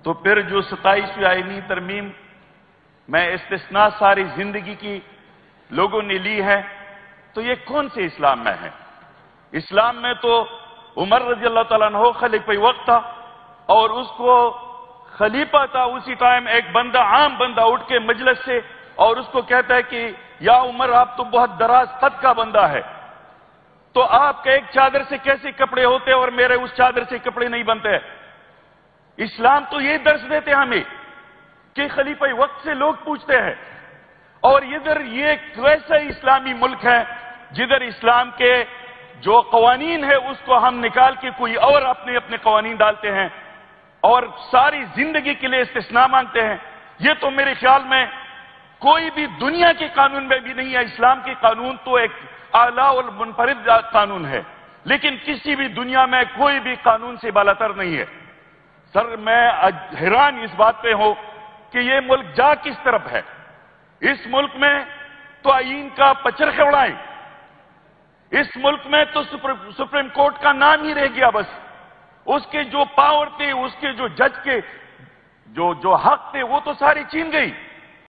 تو پھر جو 27ویں آئینی ترمیم میں استثناء ساری زندگی کی لوگوں نے لی ہے، تو یہ کون سے اسلام میں ہے؟ اسلام میں تو عمر رضی اللہ تعالیٰ عنہ خلیفہ وقت تھا، اور اس کو خلیفہ تھا اسی ٹائم ایک بندہ، عام بندہ اٹھ کے مجلس سے اور اس کو کہتا ہے کہ یا عمر آپ تو بہت دراز قد کا بندہ ہے، تو آپ کے ایک چادر سے کیسے کپڑے ہوتے اور میرے اس چادر سے کپڑے نہیں بنتے؟ اسلام تو یہ درس دیتے ہمیں کہ خلیفہ وقت سے لوگ پوچھتے ہیں، اور ادھر یہ ایک ویسا اسلامی ملک ہے جدھر اسلام کے جو قوانین ہے اس کو ہم نکال کے کوئی اور اپنے اپنے قوانین ڈالتے ہیں اور ساری زندگی کے لیے استثناء مانگتے ہیں۔ یہ تو میرے خیال میں کوئی بھی دنیا کے قانون میں بھی نہیں ہے۔ اسلام کے قانون تو ایک اعلیٰ اور منفرد قانون ہے، لیکن کسی بھی دنیا میں کوئی بھی قانون سے بالاتر نہیں ہے۔ سر میں حیران اس بات پہ ہوں کہ یہ ملک جا کس طرف ہے۔ اس ملک میں تو آئین کا پچرخ اڑائیں، اس ملک میں تو سپریم کورٹ کا نام ہی رہ گیا، بس اس کے جو پاور تھے، اس کے جو جج کے جو حق تھے وہ تو ساری چھین گئی۔